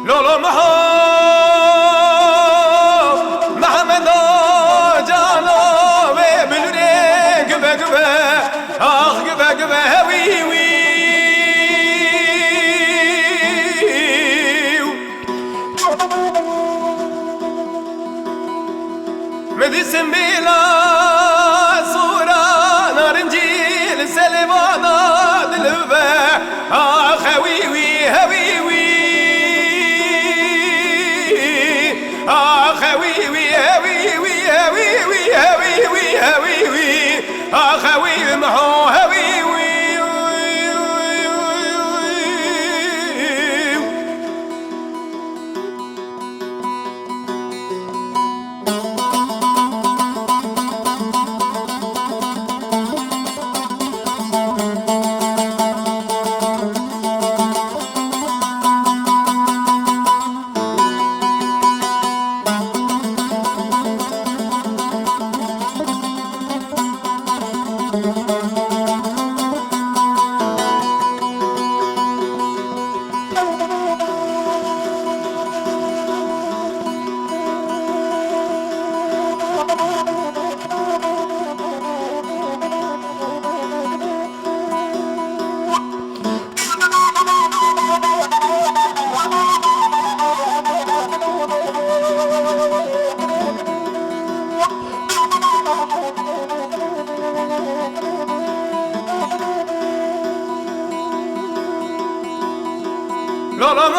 لولو محمد جانو بلوري قبا قبا قبا قبا هوي وي مدي سنبيلا صورة نارنجيل سليمانا دلبا هوي وي هوي وي هوي وي هوي وي هوي وي هوي وي هوي وي هوي محو هوي وي لولا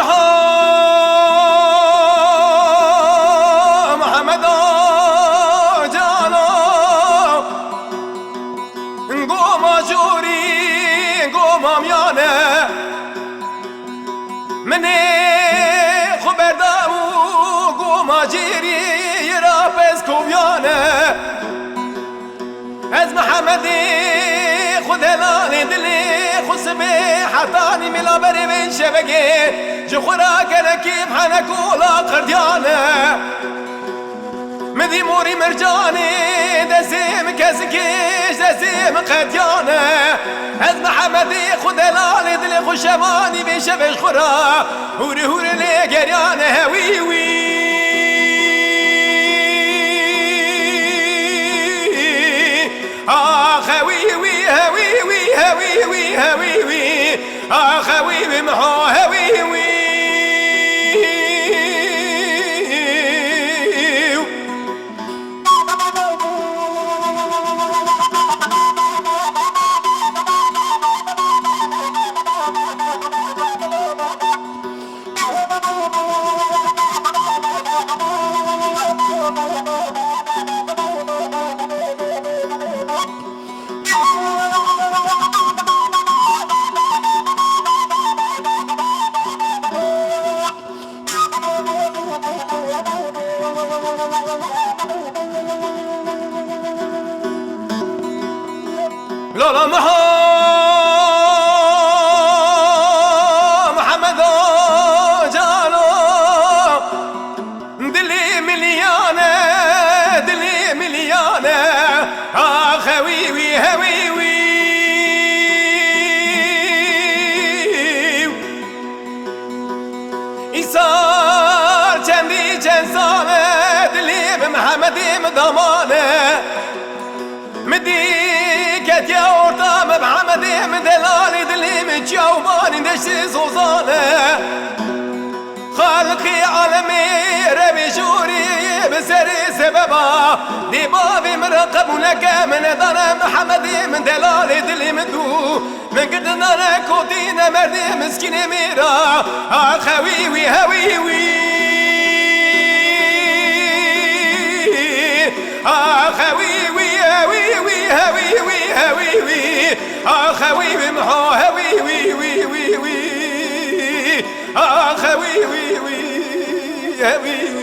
محمد جانا قوم جوري قوم ميانا مني خبر داو قوم جيري يرابز كوبيانا از محمدي خود لاني دلي خسبي حطاني ملا بري من شبكي جخورا كنكيب حنكولا قرديانا مذي موري مرجاني دسيم كسكيش دسيم قديانا از محمدي خود لاني دلي خشباني بشبش خورا هوري هوري لي قريانا هوي وي هوي وي هوي وي هوي وي هوي وي هوي محو هوي وي لولا محمد جانو دلي مليانة دلي مليانة هوي وي هوي وي إيسار جندي جنسانة دلي بمحمدي مضمانة مدي يا ورطة محمدي من دلالي دلي من جاوباني دشتي سوزانة خالقي عالمي ربي جوري دبا دبا في مرقب ولك من دار محمد من دلال دلي مدو من قدنا كوتينا مردي مسكين ميرا خوي وي هوي وي خوي وي هوي وي هوي وي هوي وي خوي محو هوي وي وي وي وي خوي وي وي هوي